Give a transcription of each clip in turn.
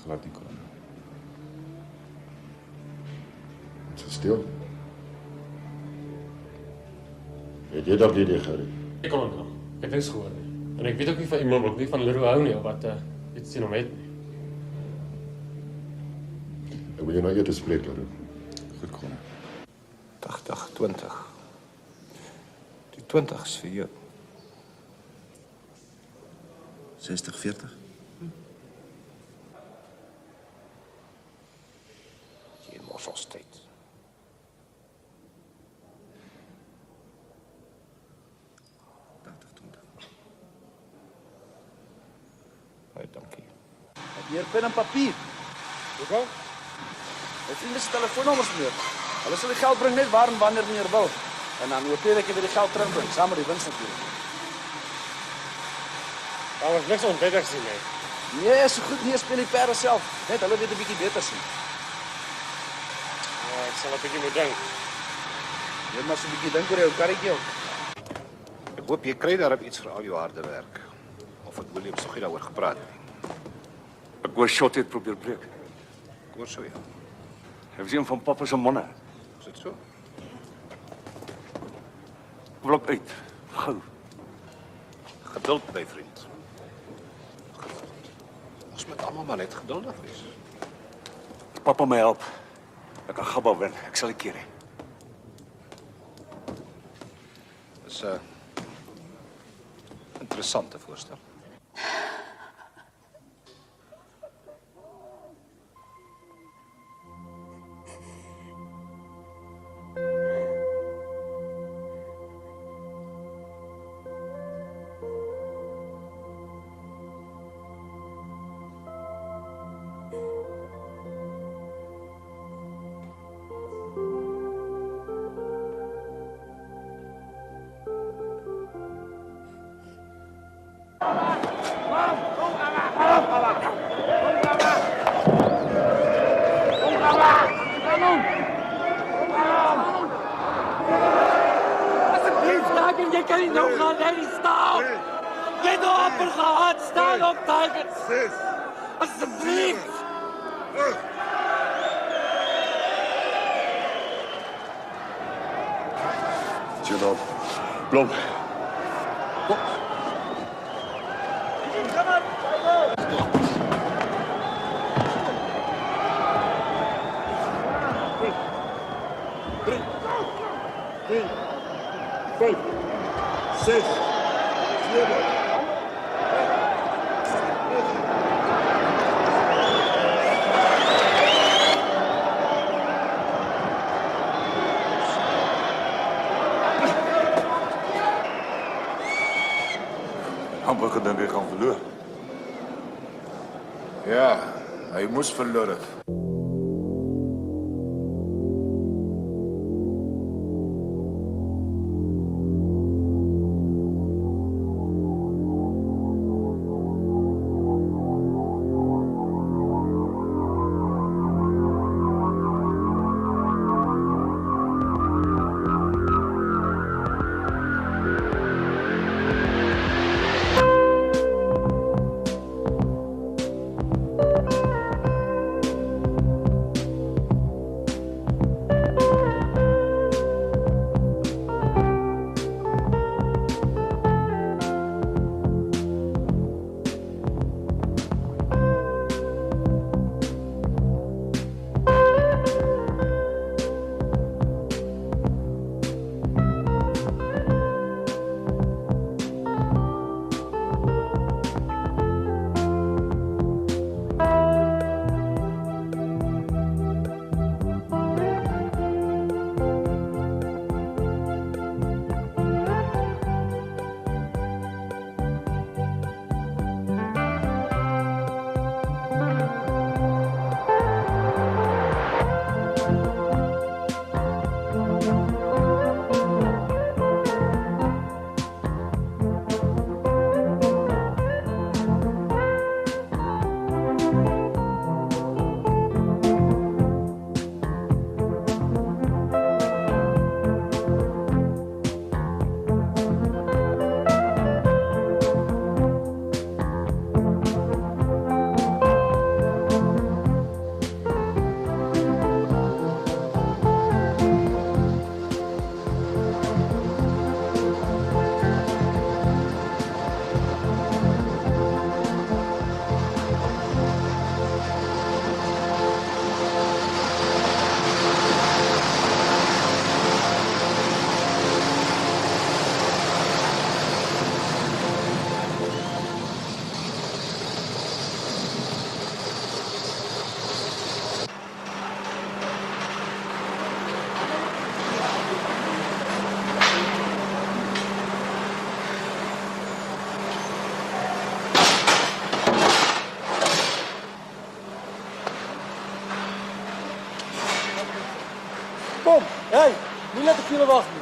glad nie kon. Wat is stil? Het jy dalk hierdie gery? Ek kon onthou. Ek het niks gehoor nie. En ek weet ook nie van iemand ook nie van Leroy hou nie, wat iets sien hom het nie. Ek wil jou nou eers spreek, Leroy. Goed, Conor. 80, 20. Die 20 is vir jou. 60, 40? Jy mos ons tyd. Baie dankie. Hier pen en papier. Hoekom? My vriende se telefoonnommers meer. Hulle sal die geld bring net waar en wanneer meneer wil. En dan hopeer ek jy weer die geld terugbring, saam met die wins natuurlik. Daar was niks onwettigs nie, nee. Nee, so goed nie speel die perde self. Net hulle weet 'n bietjie beter sien. Ja, ek sal 'n bietjie moet dink. Jy moet maar so 'n bietjie dink oor jou karretjie ook. Ek hoop jy kry daarop iets vir al jou harde werk. Of het Williams nog nie daaroor gepraat nie. Ek hoor Shot het probeer breek. Ek hoor so, ja. Hy was een van papa se manne. Is dit so? Blok uit. Gou. Geduld, my vriend. Geduld. Ons moet almal maar net geduldig wees. As papa my help, ek kan Gabba wen. Ek sal die keer hê. Dis 'n interessante voorstel. Jy kan nie nou gaan, nee, staan! Jy het nou amper gehad, staan op, Tigers! Asseblief! General, Blom. Amper gedink hy gaan verloor. Ja, hy moes verloor het. Ry, nie laat ek julle wag nie.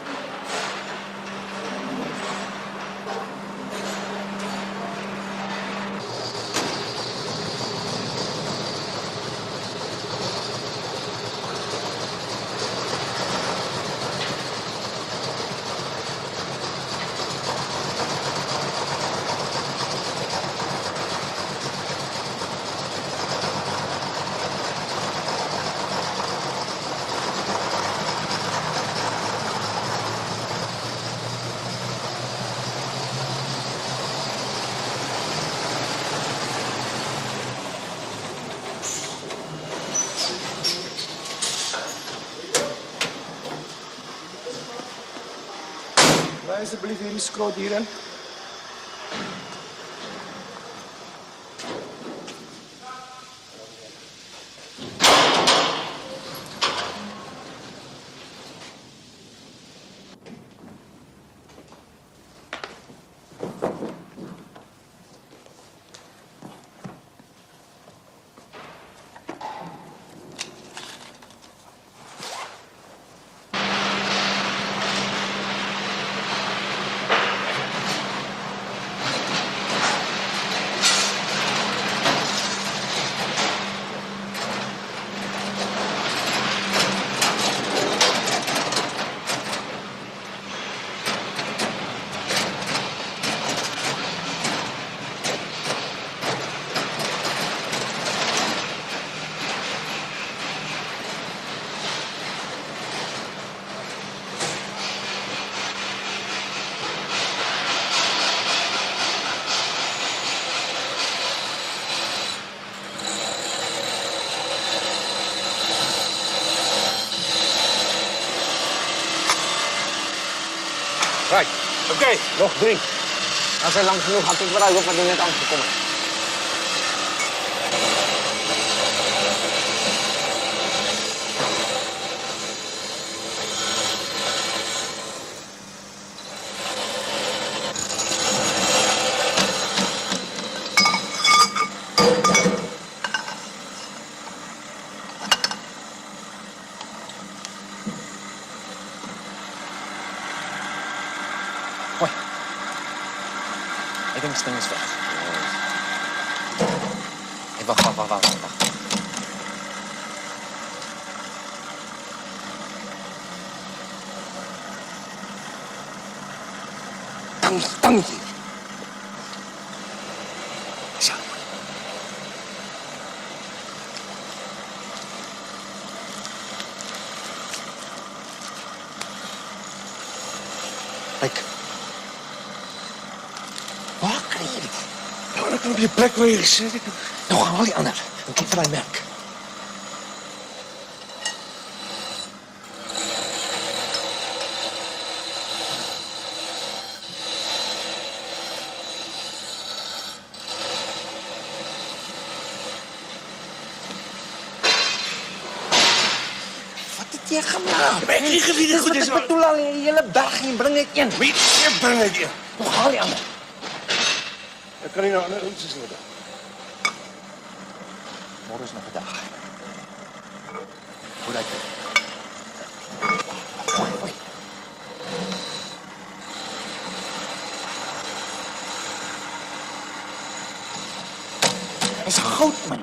Laat asseblief hierdie skrot hierin. Right, oké, nog 3. Als hij lang genoeg had ik eruit op wat er net aangekomen. Ik denk dat het is weg. Hey, wacht. Dankie. Zo. Kijk. Waar krijg je dit? Nou, dan kan op je plek waar je gezet hebt. Nou, haal die ander. En kijk voor mijn merk. Wat het jy gemaak? Maar ek nie geweet dit goed is. Ek bedoel al die hele berg en bring dit een. Wie bring dit een? Nou, haal die ander. Ek kan nie nou ander oortjes nodig. Morgen is nog 'n dag. Hoe raak jy? Hoi. Is goud, man.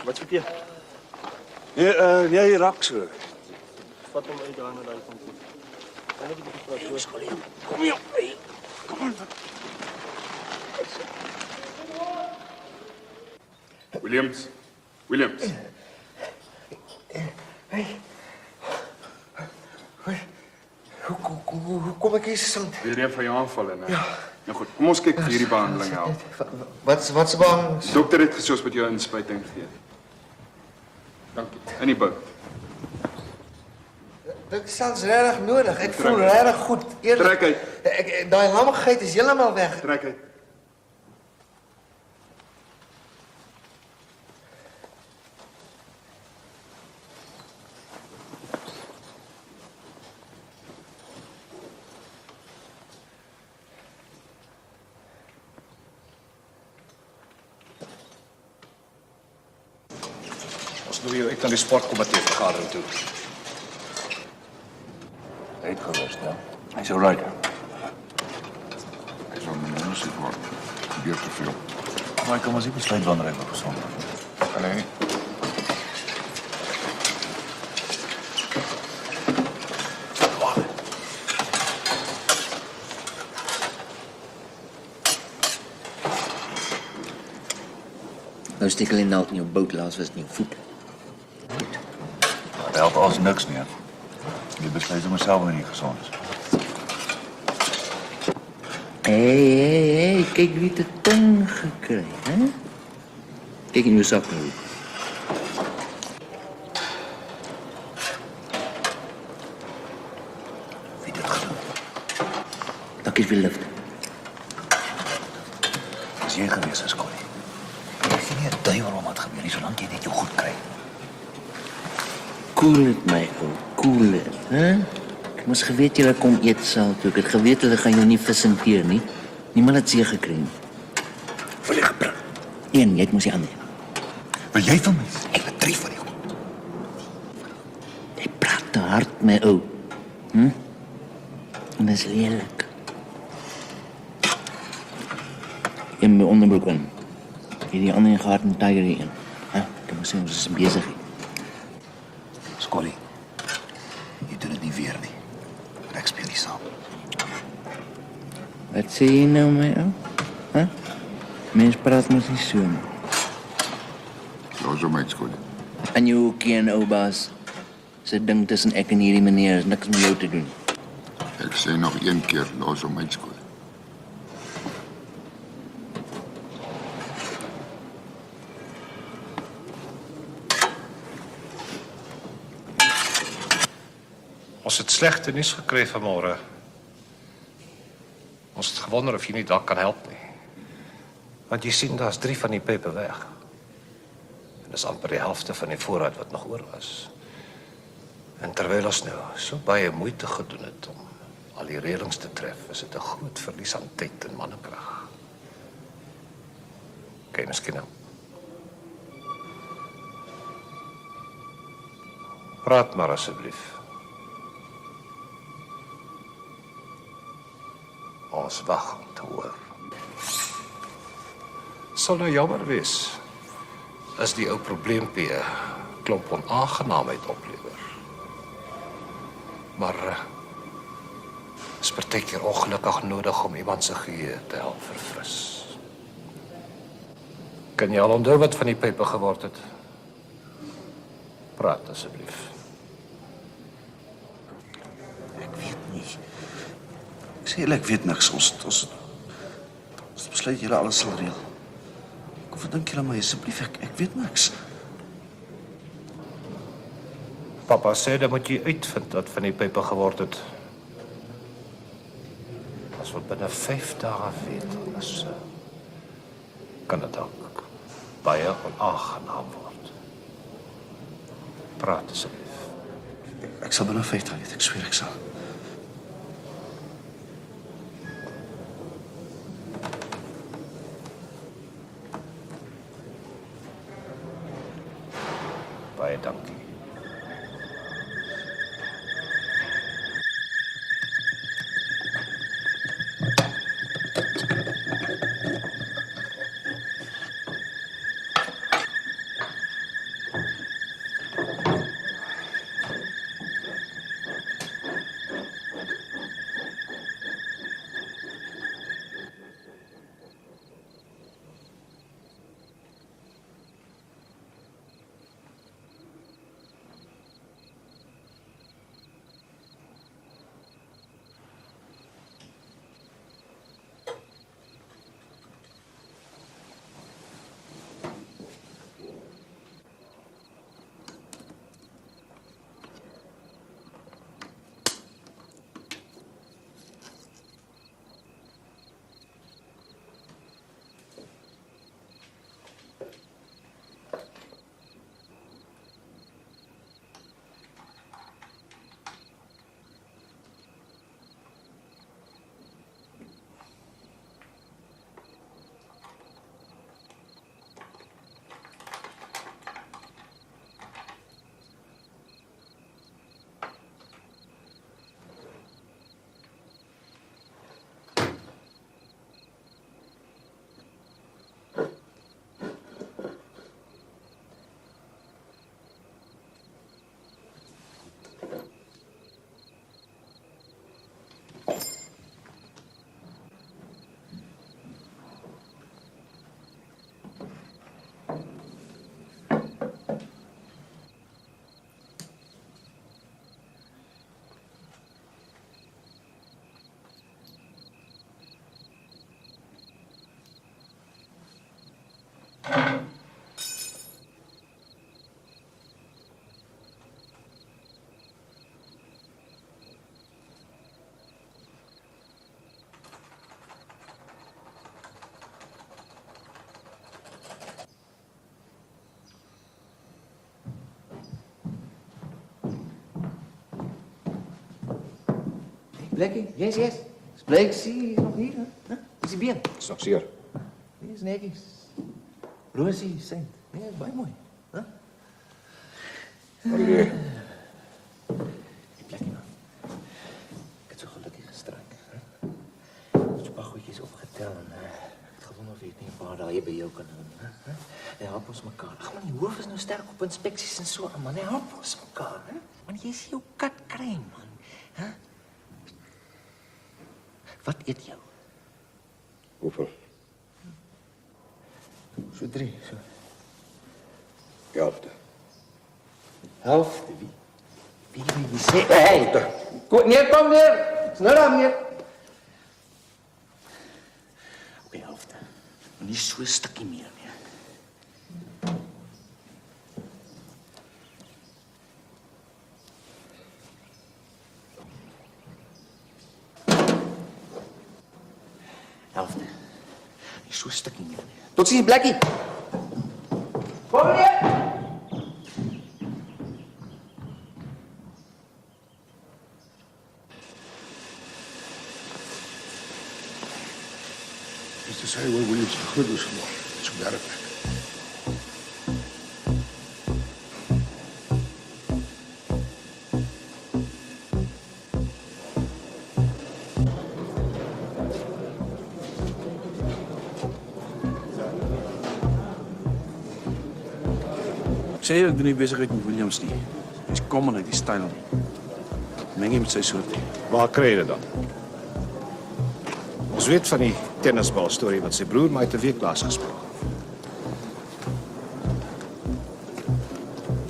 Wat soek jy? Nee, jy raak so. Vat hom uit daar na daai kant toe. Kan ek bietjie praat oor? Kom hier. Kom aan. Williams. Hoe kom ek hier? gesond. Weer een van jou aanvallen, hè? Ja. Nou goed, kom ons kyk of hierdie behandeling help. Wat se bang? Dokter het gesê ons moet jou 'n inspuiting gee. Dankie. In die bout. Dit selfs regtig nodig. Ek voel regtig goed. Trek uit. Daai lammigheid is heeltemal weg. Trek uit. Ons nooi jou uit na die sportkomitee vergadering toe. Uitgerust, ja. Hy's alright. Hy sal my nou sit word. Gebeur te veel. Maar ek kan ons nie besluit wanneer hy wil gesond word. Nee. Nou steek hulle naald in jou boot, laas was in jou voet. Dat helpt als niks nie. Jy besluit om myself nie gesond is. Hey, kyk wie het 'n ding gekry, hè? Kyk in jou sak nou. Wie dit gedoen? Dankie vir die lift. Is jy gewees as Connie? Ek sien nie 'n duiwel om wat gebeur nie, solank jy net jou goed kry. Cool het my ou, cool het, hè? Ek moes geweet jy kom eet saal toe. Ek het geweet hulle gaan jou nie vissenteer nie. Niemand het seer gekry nie. Wil jy gepraat? Een, jy moes die ander. Wil jy van my? Ek het 3 van jou. Jy praat te hard, my ou. En dat is lelijk. Jy moet my onderbroek in. Jy die ander in gehad en tiger in. Ek moet sê, ons is bezig. Scolly, jy doen dit nie weer nie. Ek speel nie saam. Wat sê jy nou, my ou? Mens praat mos nie so nie. Los om uit, Scolly. En jou ook een ou baas. Sy ding tussen ek en hierdie meneer is niks met jou te doen. Ek sê nog een keer, los om uit, Scolly. Ons het slegte nuus gekry vanmôre. Ons het gewonder of jy nie dalk kan help nie. Want jy sien, daar's 3 van die pype weg. En dis amper die helfte van die voorraad wat nog oor was. En terwyl ons nou so baie moeite gedoen het om al die reëlings te tref, is dit 'n groot verlies aan tyd en mannekrag. Kyk, miskien nou. Praat maar asseblief. Ons wag om te hoor. Sal nou jammer wees as die ou probleempie klomp onaangenaamheid oplewer. Maar is partykeer ongelukkig nodig om iemand se geheue te help verfris. Kan jy al onthou wat van die pype geword het? Praat asseblief. Ek weet nie. Ek sê julle, ek weet niks. Ons besluit julle alles sal reël. Wat dink julle my asseblief? Ek weet niks. Papa sê dat moet jy uitvind wat van die pype geword het. As wat binne 5 dae weet, is kan dit dalk baie onaangenaam word. Praat asseblief. Ek sal binne 5 dae weet, ek sweer ek sal. Baie dankie. Blakkie, yes. Blakkie is nog hier, hè? Is die been? Is nog seer. Nee, is netjies. Rosie, sint. Nee, is baie mooi. Hè? Wat doen jy? Die Blakkie, man. Ek het so gelukkig gestryk. Hè? So 'n paar goedjies opgetel en ek het gewonder of jy het nie 'n paar dae by jou kan doen, hè? Ja, help ons mekaar. Ag man, die hoof is nou sterk op inspeksies en so aan, man. Help ons mekaar, hè? Man, jy is jou kat kry, man. Hè? Wat eet jou? Hoeveel? So 3, so. Helfte. Helfte, wie? Wie sê? Hey! Kom neer! Snel aan, meneer! Oké, helfte. Maar nie so 'n stukkie meer nie. Helfte. Nie so 'n stukkie meer nie. Tot ziens, Blakkie! Kom, meneer! Dus te zei, wil je iets goed doen, man. Zo werkt het. Ek sê ek doen nie besigheid met Williams nie. Hy's kom en hy die styl nie. Meng hom met sy soort. Waar kry jy dit dan? Ons weet van die tennisbal storie wat sy broer my uit 'n week laas gespeel.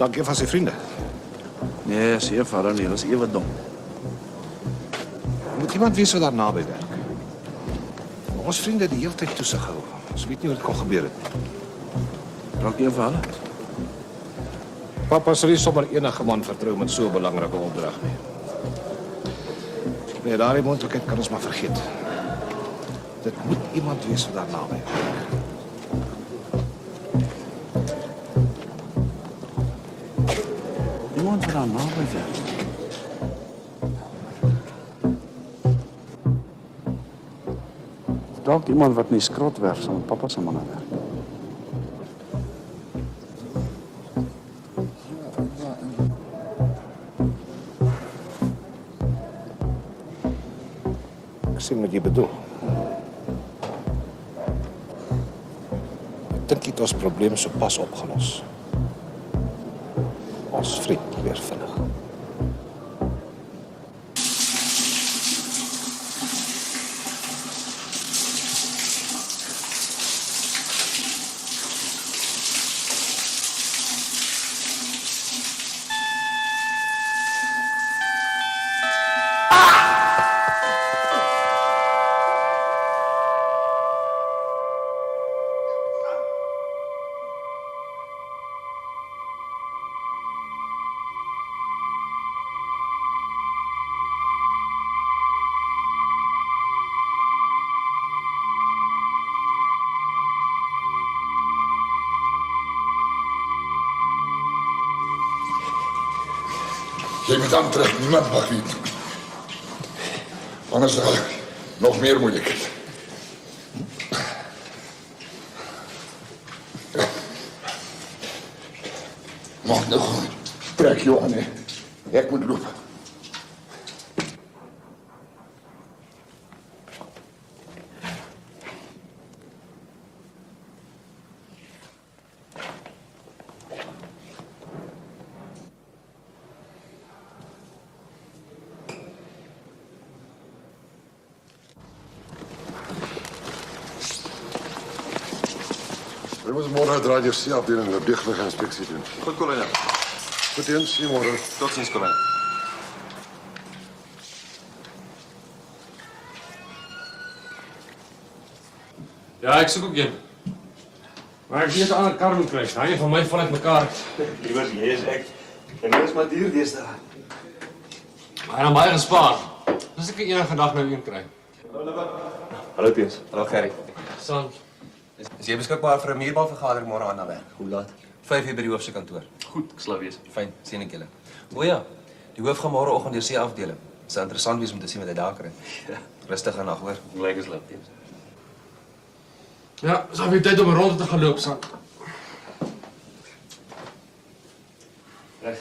Dankie van sy vriende. Nee, sy ervaring nie, dis ewe dom. Moet iemand wees wat daar naby werk. Maar ons vriende het die hele tyd toesig gehou. Ons weet nie hoe dit kon gebeur het nie. Raak jy van hulle? Papa sal nie sommer enige man vertrou met so 'n belangrike opdrag nie. Nee, daardie moontlikheid kan ons maar vergeet. Dit moet iemand wees wat daar naby werk. Iemand wat daar naby werk. Dalk iemand wat in die skrot werk saam met pappa se manne werk. Ek sien wat jy bedoel. Ek dink jy het ons probleem so pas opgelos. Ons vriend weer vinnig. Jy moet aantrek, niemand mag weet. Anders dan nog meer moeilikheid. Mag nou gewoon. Trek jou aan, hè. Ek moet loop. We moeten morgen uit Radio C-afdeling een dichtweg inspectie doen. Goed, kolonel. Goed eens, zie je morgen. Tot ziens, kolonel. Ja, ek soek ook een. Maar ek weet 'n ander kar moet kry. Hy van my val uit mekaar. Liewers, jy is ek. En jy is maar duur deesdae. Maar hy het baie gespaar. Dis ek enige dag nou een kry. Hallo, Piers. Hallo Gerry. San, Is jy beskikbaar vir 'n muurbouvergadering môre aan na werk? Hoe laat? 5 uur by die hoofse kantoor. Goed, ek sal wees. Fyn, sien ek julle. O ja, die hoof gaan môreoggend deur C-afdeling. Sou interessant wees om te sien wat hy daar kry. Ja. Rustig en nag, hoor. Lyk as laat teens. Ja, is alweer tyd om 'n ronde te gaan loop, son. Reg.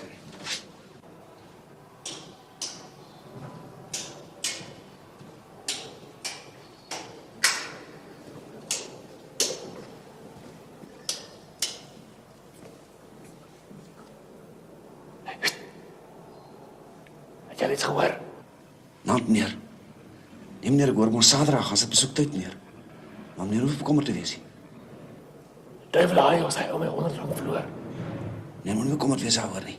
Het jy iets gehoor? Nou, meneer. Nee, meneer, ek hoor mos Saterdag gaan sy besoektyd, meneer. Maar meneer hoef bekommerd te wees nie. Duivelaai was hy om my R100 verloor. Nee, moet nie bekommerd wees daaroor nie.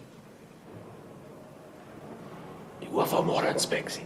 Die hoof van môre inspeksie.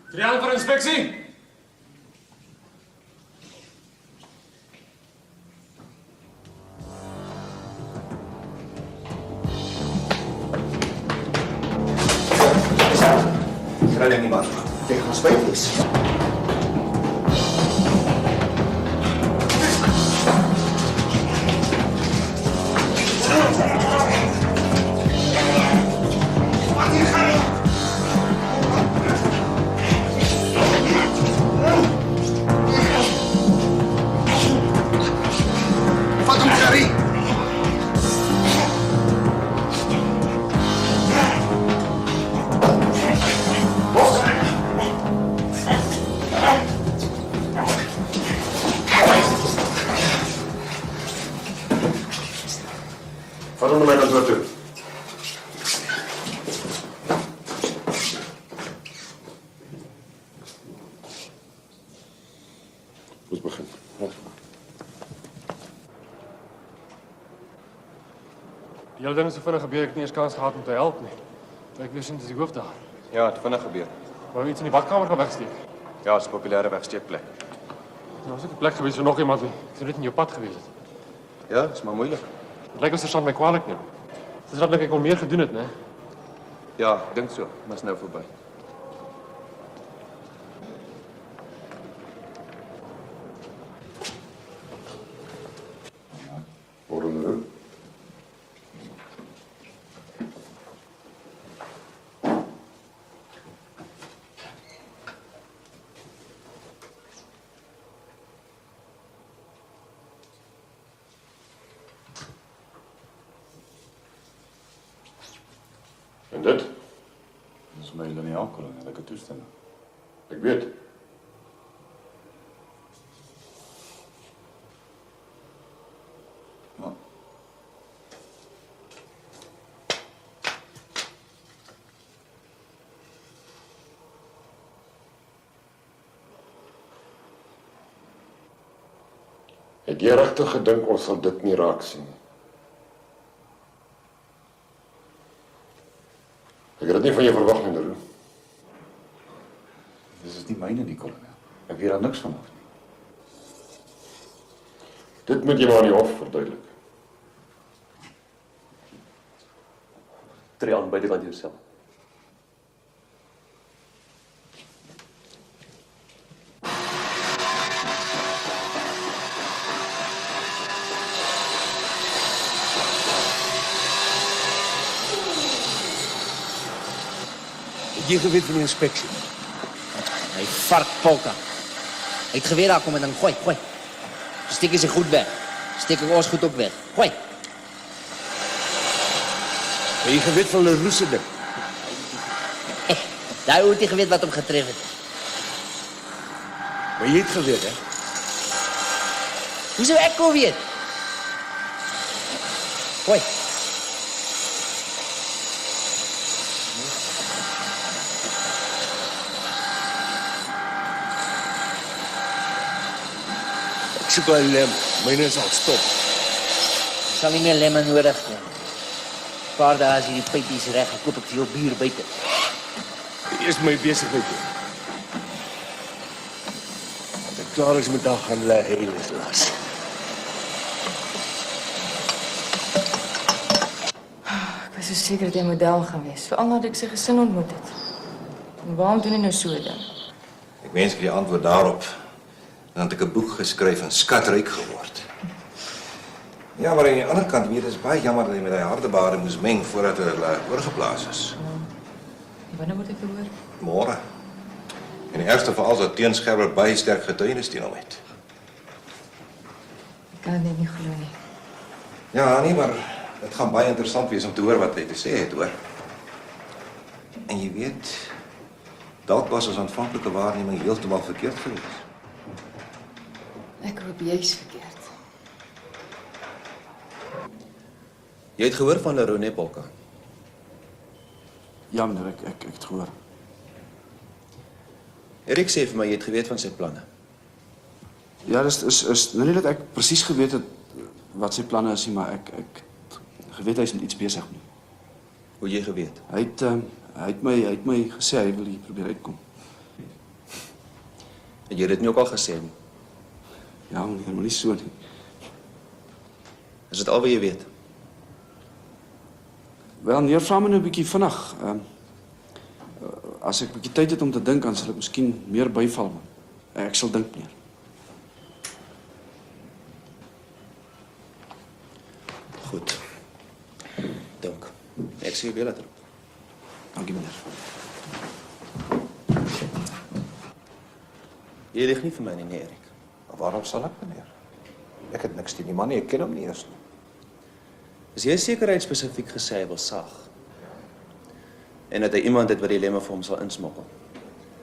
Triaan vir inspeksie. Kry ding nie maar. Jy gaan spyt wees. Vat hom, Jerry! Vat hom na my kantoor toe. Ons begin. Die hele ding is so vinnig gebeur, ek het nie eens kans gehad om te help nie. Ek wist nie, dis die hoof daar. Ja, het vinnig gebeur. Wou iets in die badkamer gaan wegsteek. Ja, is 'n populêre wegsteekplek. Nou was ek 'n plek gewees vir nog iemand nie. Ek sou net in jou pad gewees het. Ja, is maar moeilik. Het lyk of sergeant my kwaadlik neem. Dis dat ek kon meer gedoen het, né? Ja, ek dink so, maar is nou verby. Môre nou. En dit? Dat is my lineaal kolonelike toestemming. Ek weet. Ja. Het jy regtig gedink ons sal dit nie raak sien nie? Ek het dit nie van jou verwag nie, Leroux. Dis is nie myne nie, kolonel. Ek weet daar niks van af nie. Dit moet jy maar aan die hof verduidelik. Tree aan buitekant jou sel. Jy geweet van die inspeksie. Hy vark polka. Hy het geweet daar kom en dan gooi, gooi. Steek jy sy goed weg. Steek ek ons goed ook weg. Gooi. Maar jy geweet van Leroux se ding. Daai ou het nie geweet wat hom getref het. Maar jy het geweet, hè? Hoe sou ek kon weet? Hoi. Ek soek al lem. Myne sal stop. Ek sal nie meer lemme nodig hê. 'n Paar dae as hierdie pypies reg, koop ek vir jou bier buite. Eers my besigheid doen. As ek klaar is met dag gaan lê heel las. Ek was so seker dat hy 'n model gaan wees, veral nadat ek sy gesin ontmoet het. En waarom doen hy nou so 'n ding? Ek wens vir die antwoord daarop. Dan het ek 'n boek geskryf en skatryk geword. Ja, maar aan die ander kant weet, dit is baie jammer dat jy met daai hardebare moes meng voordat hulle oorgeplaas is. Wanneer moet ek verhoor? Môre. In die ergste geval sal teenskerper baie sterk getuienis teen hom het. Ek kan dit net nie glo nie. Ja, nee, maar dit gaan baie interessant wees om te hoor wat hy te sê het, hoor. En jy weet, dalk was ons aanvanklike waarneming heeltemal verkeerd geweest. Ek hoop jy's verkeerd. Jy het gehoor van Leroux, nee, Polka? Ja, meneer, ek het gehoor. Erik sê vir my jy het geweet van sy planne. Ja, dis nou nie dat ek presies geweet het wat sy planne is nie, maar ek het geweet hy is met iets besig nie. Hoe jy geweet? Hy het my gesê hy wil hier probeer uitkom. En jy het dit nie ook al gesê nie? Ja, meneer, maar nie so nie. Is dit al wat jy weet? Wel, meneer, vra my nou 'n bietjie vinnig. As ek 'n bietjie tyd het om te dink, dan sal ek miskien meer byval. Ek sal dink, meneer. Goed. Dink. Ek sê weer later. Dankie, meneer. Jy lig nie vir my nie, nee, Erik. Maar waarom sal ek, meneer? Ek het niks teen die man nie, ek ken hom nie eers nie. Is jy seker hy het spesifiek gesê hy wil sag? En dat hy iemand het wat die lemme vir hom sal insmokkel?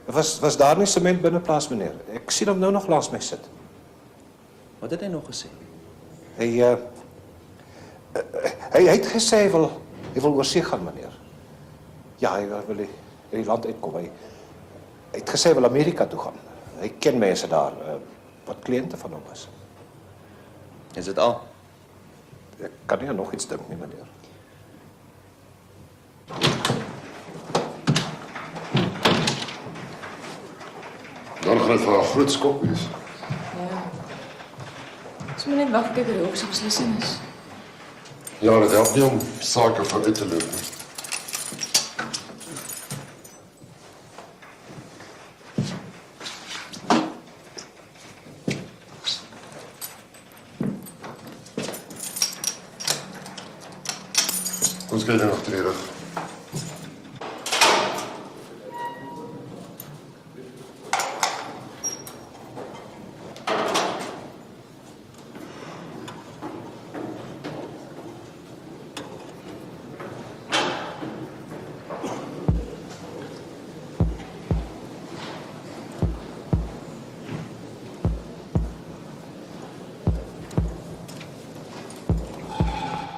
Was daar nie sement binneplaas, meneer? Ek sien hom nou nog langs my sit. Wat het hy nog gesê? Hy het gesê hy wil oorsee gaan, meneer. Ja, hy wil in die land uitkom. Hy het gesê hy wil Amerika toe gaan. Hy ken mense daar, wat kliënte van hom is. Is dit al? Ek kan nie aan nog iets dink nie, meneer. Dan gaan dit vir 'n groot skok wees. Ja. Ons moet net wag kyk hoe sy beslissing is. Ja, dit help nie om sake vooruit te loop nie. Ons kyk nog terug.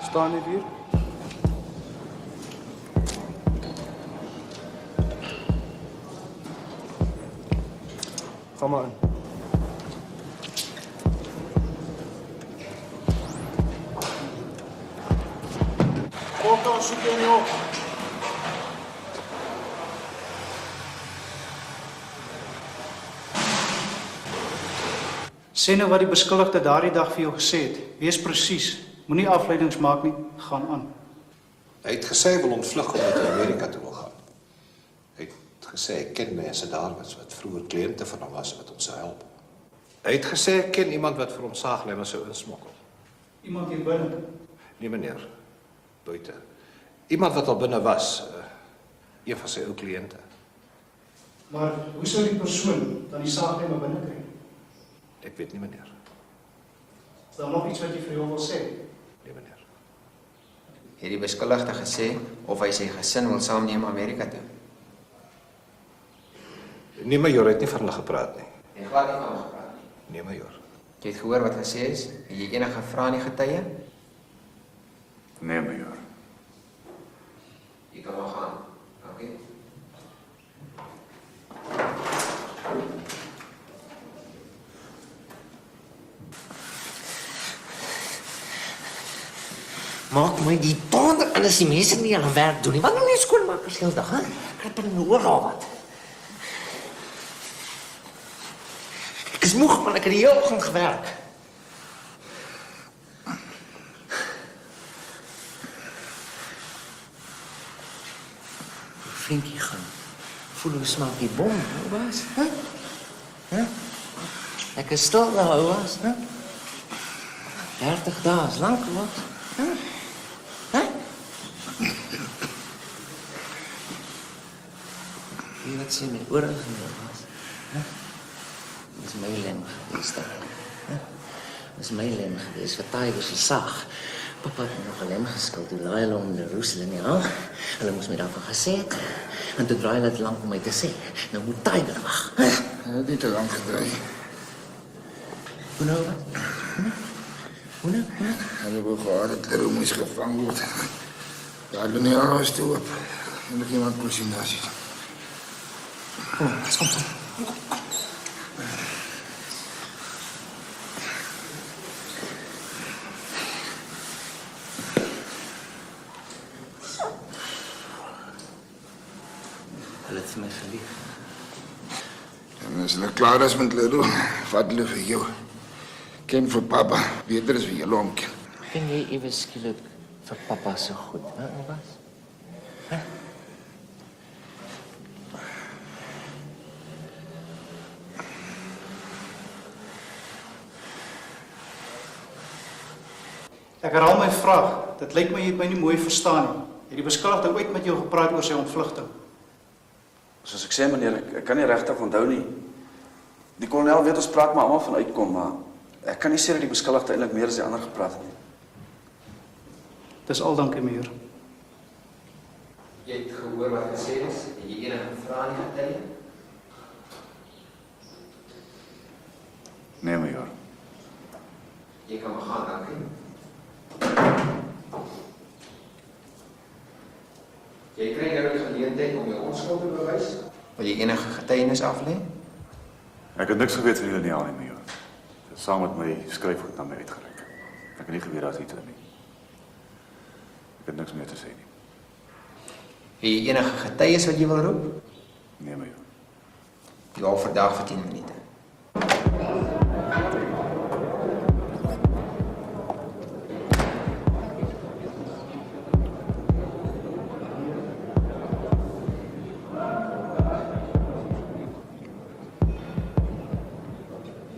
Staan net hier. Kom maar in. Polka, soek jy nie op. Sê nou wat die beskuldigde daardie dag vir jou gesê het. Wees presies. Moenie afleidings maak nie. Gaan aan. Hy het gesê hy wil ontvlug om na Amerika toe wil gaan. Hy het gesê hy ken mense daar wat vroeër kliënte van hom was wat hom sou help. Hy het gesê hy ken iemand wat vir hom saaglemme sou insmokkel. Iemand hier binne. Nee, meneer. Buite. Iemand wat al binne was. Een van sy ou kliënte. Maar hoe sou die persoon dan die saaglemme binne kry? Ek weet nie, meneer. Is daar nog iets wat jy vir jou wil sê? Nee, meneer. het die beskuldigde gesê of hy sy gesin wil saamneem Amerika toe. Nee, majoor, het nie van hulle gepraat nie. En glad nie van hulle gepraat nie. Nee, majoor. Jy het gehoor wat gesê is? Het jy enige vrae aan die getuie? Nee, majoor. Jy kan maar gaan. Okay. Maak my die donder en as die mense nie hulle werk doen nie. Wat nou nie skoonmaak as heeldag, hè? Krap in my oor al wat. Ek is moeg, man. Ek het die hele oggend gewerk. Vriendjie gaan. Voel hoe smaak die bom, ou baas, hè? Hè? Ek is stil nou, ou baas, hè? 30 dae is lank, wat? Hè? Hè? Jy wat sê my ore gemeel was, hè? Dis my lem gewees, hè? Dis my lem gewees, wat Tiger se sag. Papa het nog 'n lem geskil, toe laai hulle om die roesling, ja? Hulle moes my daarvan gesê het. En toe draai hulle het lank om my te sê. Nou moet Tiger wag. Hy het nie te lank gedraai. Hoe nou wat? Hoe nou? Hulle wou gehad dat Leroux moes gevang word. Daar ben nie alles toe op. En ek iemand kon sien daar sit. Kom, kom. Hulle het vir my gelieg. En as hulle klaar is met Leroux, vat hulle vir jou. Ken vir papa, beter as vir julle omken. Ken jy ewe skielik vir papa so goed, hè, Obas? Hè? Ek herhaal my vraag. Dit lyk my jy het my nie mooi verstaan nie. Het die beskuldigde ooit met jou gepraat oor sy ontvlugting? Soos ek sê, meneer, ek kan nie regtig onthou nie. Die kolonel weet ons praat maar almal van uitkom, maar ek kan nie sê dat die beskuldigde eintlik meer as die ander gepraat het nie. Dis al, dankie, meneer. Jy het gehoor wat gesê is? Het jy enige vrae aan die getuie? Nee, majoor. Jy kan maar gaan, dankie. Jy kry nou die geleentheid om jou onskuld te bewys. Wil jy enige getuienis aflê? Ek het niks geweet van julle nie al nie, majoor. Dit het saam met my skryfgoed na my uitgereik. Ek het nie geweet daar's iets in nie. Ek het niks meer te sê nie. Het jy enige getuies wat jy wil roep? Nee, majoor. Jy hou vir dag vir 10 minute.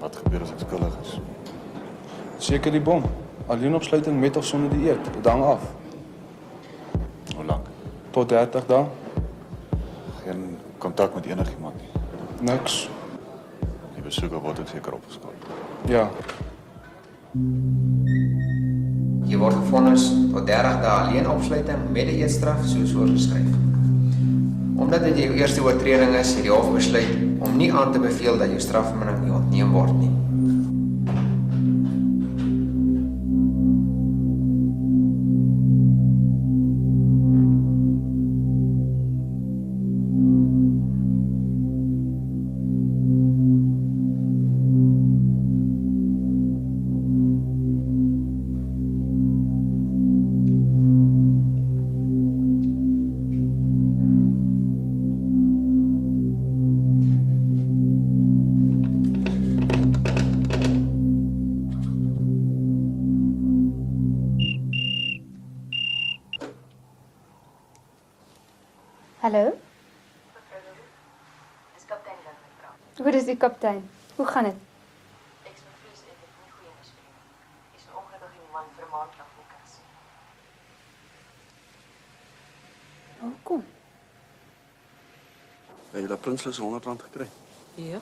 Wat gebeur as ek skuldig is? Seker die bom. Alleen opsluiting met of sonder dieet. Dit hang af. Hoe lank? Tot 30 dae. Geen kontak met enigiemand nie. Niks. Die besoeker word seker opgeskort. Ja. Jy word gevonnis tot 30 dae alleen opsluiting met 'n eetstraf soos voorgeskryf. Omdat dit jou eerste oortreding is, het die hof besluit om nie aan te beveel dat jou strafvermindering nie ontneem word nie. Hallo? Dis kaptein wat praat. Hoe is die kaptein? Hoe gaan dit? Ek is bevrees ek het nie goeie nuus vir jou. Is 'n ongelukkige man vir 'n maand lank niks. Hoekom? Het jy dat prinslus R100 gekry? Ja,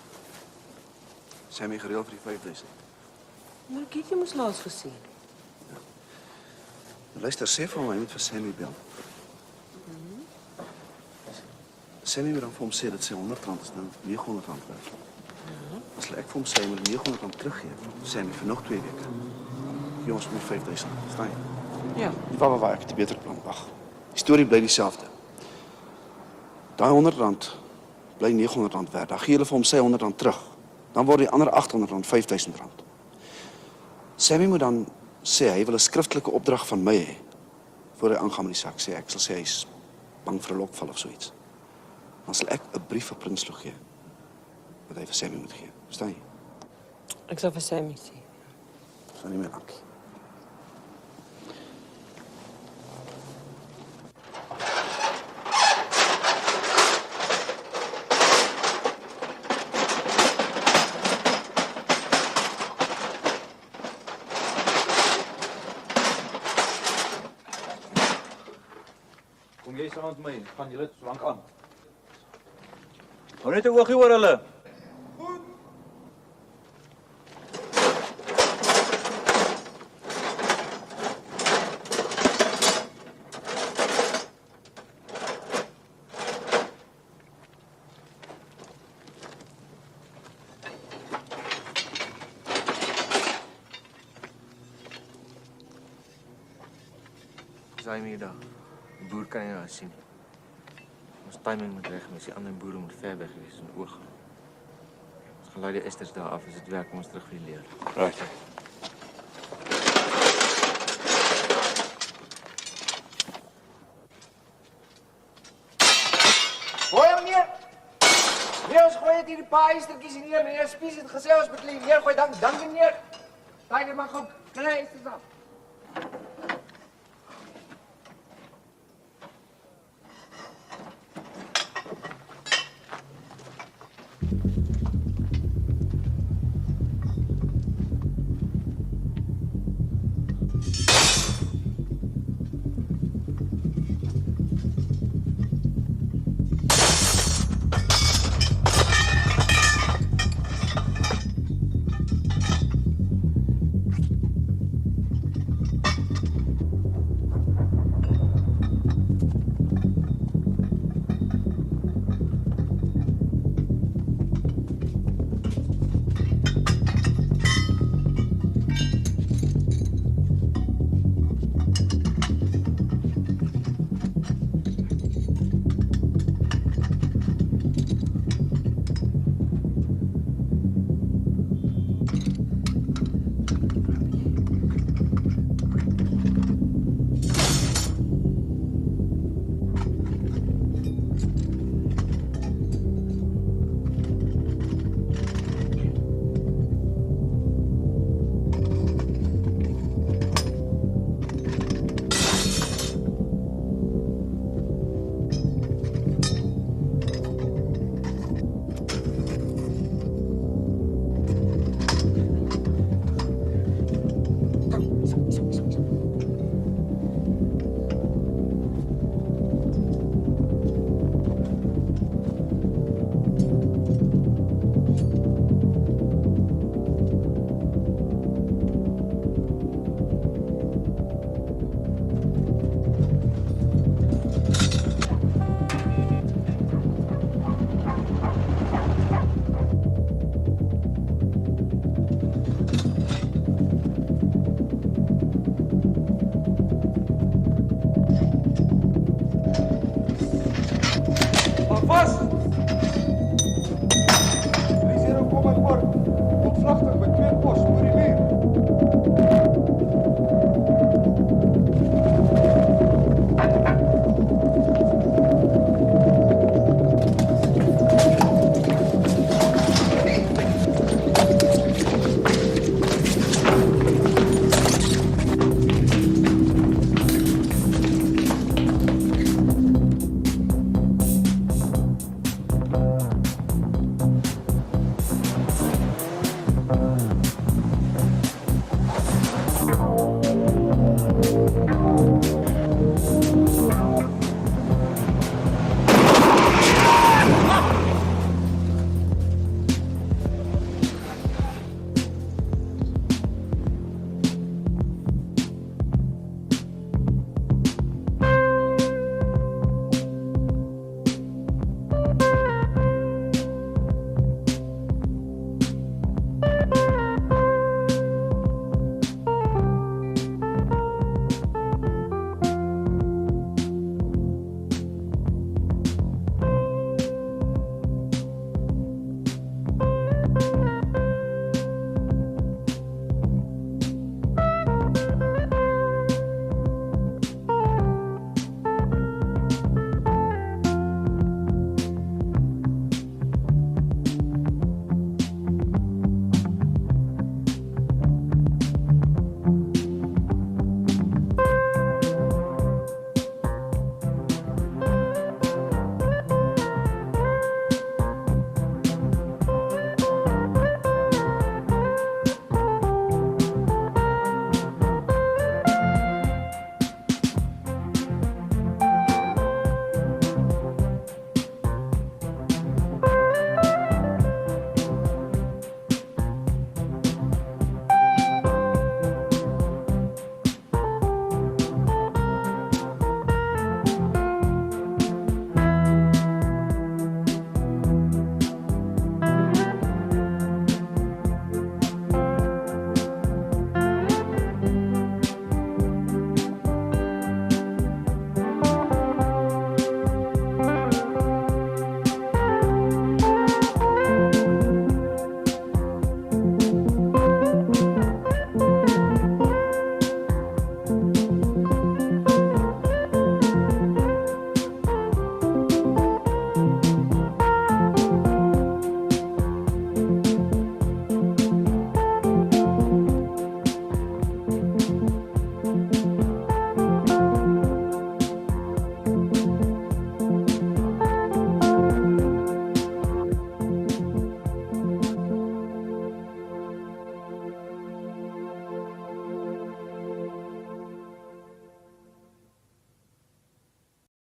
Sy het my gereël vir die 5000. maar ek het jy mos laas gesien. Luister, sê vir hom, hy moet vir Sammy bel. Sammy moet dan vir hom sê dat sy R100 is nou R900 werd. As ek vir hom sê, hy moet R900 teruggee, Sammy, vir nog 2 weke. Gee ons moet 5000, verstaan jy? Ja. Waar, ek het 'n beter plan, wag. Die storie bly dieselfde. Daai R100 bly R900 werd. Dan gee hulle vir hom sy R100 terug. Dan word die ander R800 R5000. Sammy moet dan sê hy wil 'n skriftelike opdrag van my hê voor hy aangaan met die sak. Sê ek sal sê hy's bang vir 'n lokval of so iets. Dan sal ek 'n brief vir Prinsloo gee wat hy vir Sammy moet gee. Verstaan jy? Ek sal vir Sammy sê. Dis nie meer dankie. Kom jy saam met my, gaan julle so lank aan. Hou net 'n oogie oor hulle. Sammy daar. Die boer kan jy nou sien. Ons timing moet reg wees, die ander boere moet ver weg wees in oog. Ons gaan laai die esters daar af, as dit werk kom ons terug vir die leer. Right. Gooi hom neer! Nee, ons gooi het hier die paar eistertjies neer. Meneer Spies het gesê ons moet neer gooi, dan neer. Tiger mag ook kry eisters af.